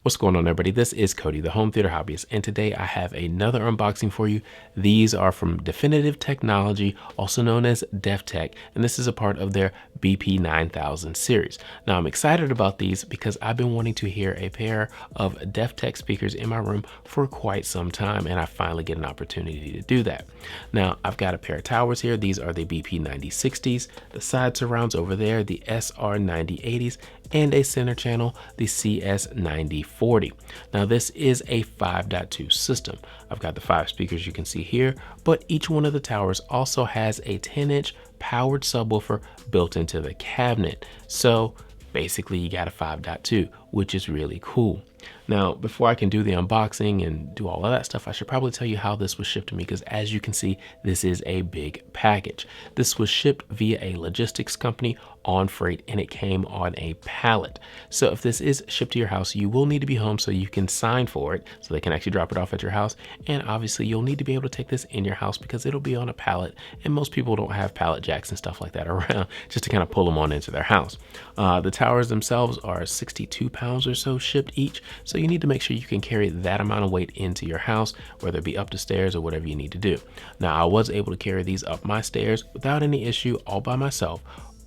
What's going on, everybody? This is Cody, the home theater hobbyist, and today I have another unboxing for you. These are from Definitive Technology, also known as DefTech, and this is a part of their BP9000 series. Now, I'm excited about these because I've been wanting to hear a pair of DefTech speakers in my room for quite some time, and I finally get an opportunity to do that. Now, I've got a pair of towers here. These are the BP9060s, the side surrounds over there, the SR9080s, and a center channel, the CS9040. Now this is a 5.2 system. I've got the 5 speakers you can see here, but each one of the towers also has a 10-inch powered subwoofer built into the cabinet. So basically you got a 5.2, which is really cool. Now, before I can do the unboxing and do all of that stuff, I should probably tell you how this was shipped to me, because as you can see, this is a big package. This was shipped via a logistics company on freight, and it came on a pallet. So if this is shipped to your house, you will need to be home so you can sign for it, so they can actually drop it off at your house. And obviously you'll need to be able to take this in your house because it'll be on a pallet, and most people don't have pallet jacks and stuff like that around just to kind of pull them on into their house. The towers themselves are 62 pounds or so shipped each, so you need to make sure you can carry that amount of weight into your house, whether it be up the stairs or whatever you need to do. Now, I was able to carry these up my stairs without any issue all by myself,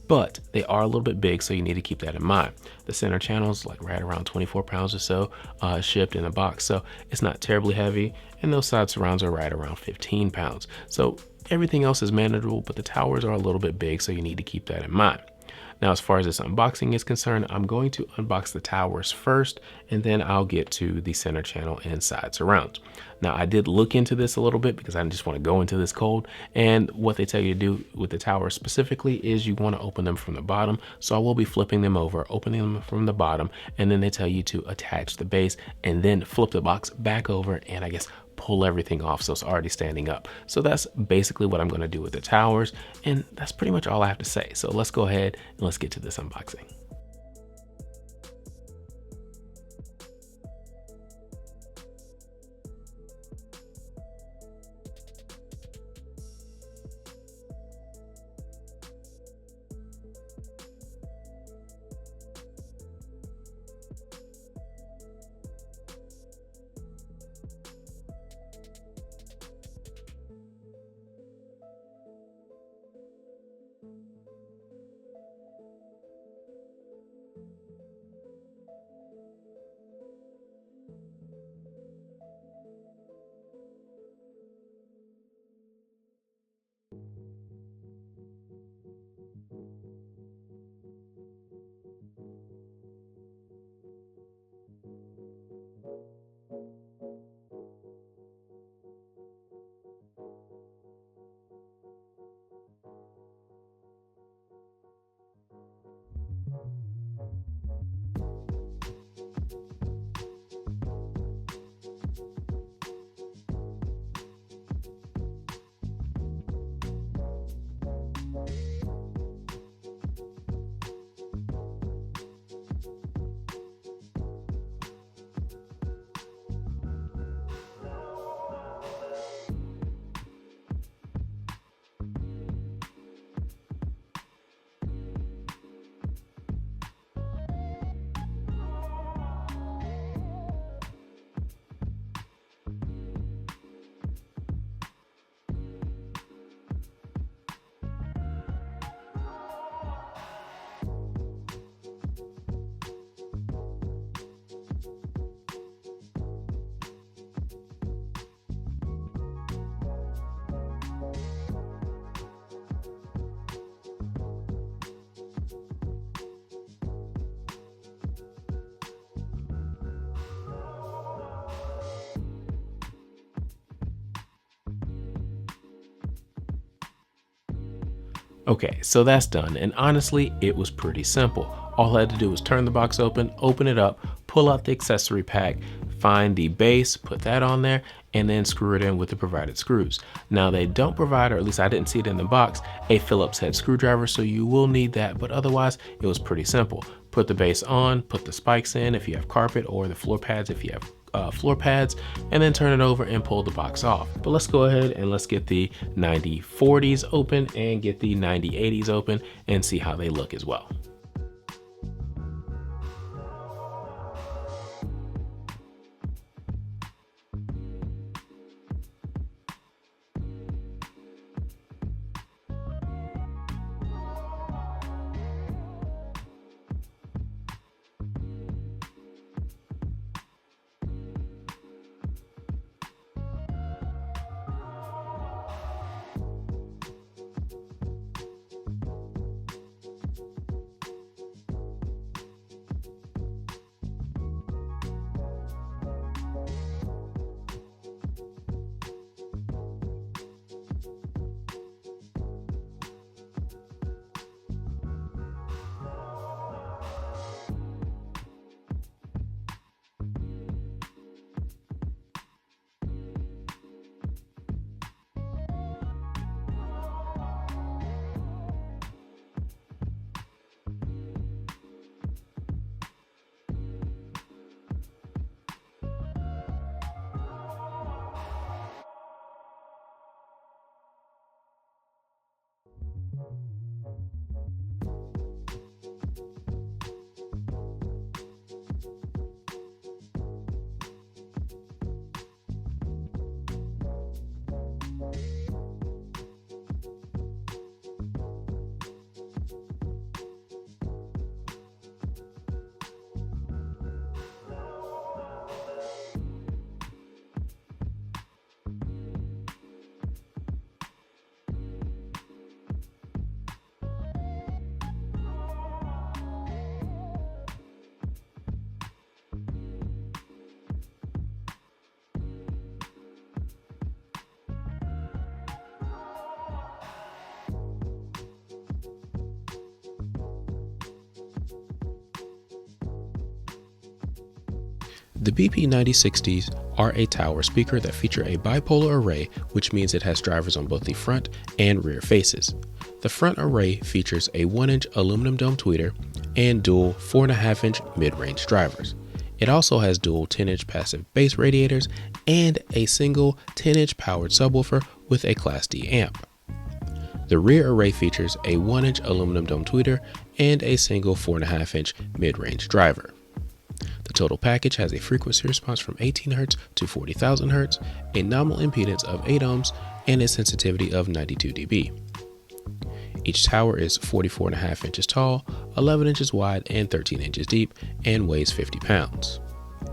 but they are a little bit big, so you need to keep that in mind. The center channel is like right around 24 pounds or so shipped in a box, so it's not terribly heavy, and those side surrounds are right around 15 pounds. So everything else is manageable, but the towers are a little bit big, so you need to keep that in mind. Now, as far as this unboxing is concerned, I'm going to unbox the towers first, and then I'll get to the center channel and side surrounds. Now, I did look into this a little bit because I just want to go into this cold, and what they tell you to do with the towers specifically is you want to open them from the bottom. So I will be flipping them over, opening them from the bottom, and then they tell you to attach the base and then flip the box back over and I guess pull everything off so it's already standing up. So that's basically what I'm going to do with the towers, and that's pretty much all I have to say. So let's go ahead and let's get to this unboxing. Okay, so that's done, and honestly, it was pretty simple. All I had to do was turn the box open it up, pull out the accessory pack, find the base, put that on there, and then screw it in with the provided screws. Now, they don't provide, or at least I didn't see it in the box, a Phillips head screwdriver, so you will need that, but otherwise, it was pretty simple. Put the base on, put the spikes in if you have carpet, or the floor pads if you have floor pads, and then turn it over and pull the box off. But let's go ahead and let's get the 9040s open and get the 9080s open and see how they look as well. The BP9060s are a tower speaker that feature a bipolar array, which means it has drivers on both the front and rear faces. The front array features a 1-inch aluminum dome tweeter and dual 4.5-inch mid-range drivers. It also has dual 10-inch passive bass radiators and a single 10-inch powered subwoofer with a Class D amp. The rear array features a 1-inch aluminum dome tweeter and a single 4.5-inch mid-range driver. The total package has a frequency response from 18 Hz to 40,000 Hz, a nominal impedance of 8 ohms, and a sensitivity of 92 dB. Each tower is 44.5 inches tall, 11 inches wide, and 13 inches deep, and weighs 50 pounds.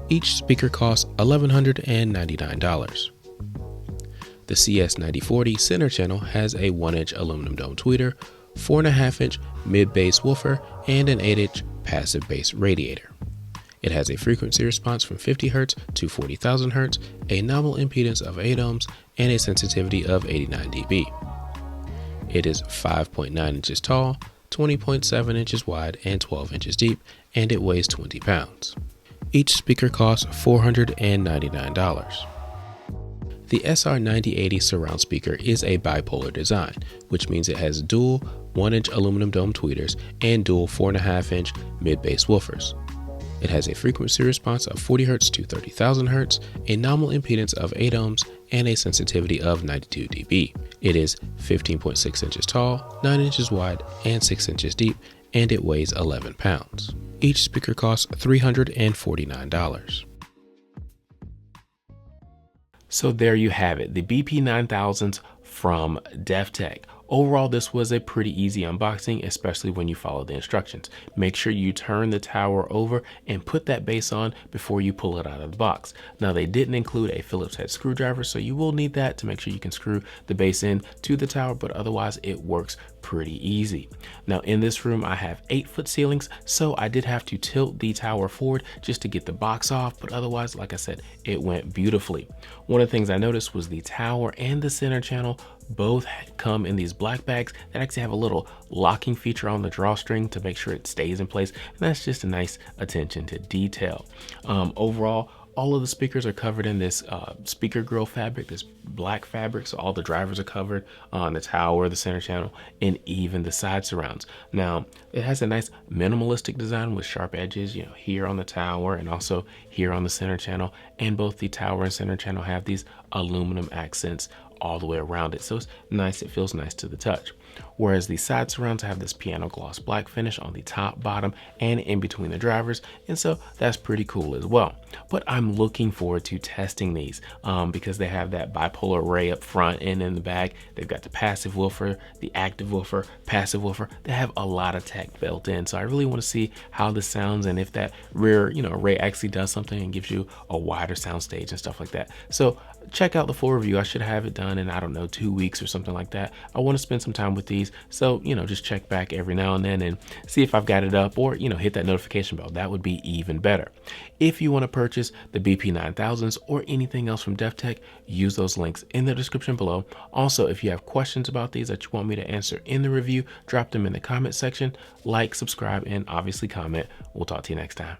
Each speaker costs $1,199. The CS9040 center channel has a 1-inch aluminum dome tweeter, 4.5-inch mid-bass woofer, and an 8-inch passive bass radiator. It has a frequency response from 50 Hz to 40,000 Hz, a nominal impedance of 8 ohms, and a sensitivity of 89 dB. It is 5.9 inches tall, 20.7 inches wide, and 12 inches deep, and it weighs 20 pounds. Each speaker costs $499. The SR9080 surround speaker is a bipolar design, which means it has dual 1-inch aluminum dome tweeters and dual 4.5-inch mid-bass woofers. It has a frequency response of 40 Hz to 30,000 Hz, a nominal impedance of 8 ohms, and a sensitivity of 92 dB. It is 15.6 inches tall, 9 inches wide, and 6 inches deep, and it weighs 11 pounds. Each speaker costs $349. So there you have it, the BP9000s from DefTech. Overall, this was a pretty easy unboxing, especially when you follow the instructions. Make sure you turn the tower over and put that base on before you pull it out of the box. Now, they didn't include a Phillips head screwdriver, so you will need that to make sure you can screw the base in to the tower, but otherwise it works pretty easy. Now, in this room, I have 8-foot ceilings, so I did have to tilt the tower forward just to get the box off, but otherwise, like I said, it went beautifully. One of the things I noticed was the tower and the center channel both come in these black bags that actually have a little locking feature on the drawstring to make sure it stays in place, and that's just a nice attention to detail. Overall, all of the speakers are covered in this speaker grill fabric, this black fabric, so all the drivers are covered on the tower, the center channel, and even the side surrounds. Now, it has a nice minimalistic design with sharp edges, you know, here on the tower and also here on the center channel, and both the tower and center channel have these aluminum accents all the way around it, so it's nice. It feels nice to the touch. Whereas the side surrounds have this piano gloss black finish on the top, bottom, and in between the drivers, and so that's pretty cool as well. But I'm looking forward to testing these because they have that bipolar array up front and in the back. They've got the passive woofer, the active woofer, passive woofer. They have a lot of tech built in, so I really want to see how this sounds and if that rear array actually does something and gives you a wider sound stage and stuff like that. So check out the full review. I should have it done in, I don't know, 2 weeks or something like that. I want to spend some time with these, so just check back every now and then and see if I've got it up, or hit that notification bell. That would be even better. If you want to purchase the BP9000s or anything else from DefTech, use those links in the description below. Also, if you have questions about these that you want me to answer in the review, drop them in the comment section. Like, subscribe, and obviously comment. We'll talk to you next time.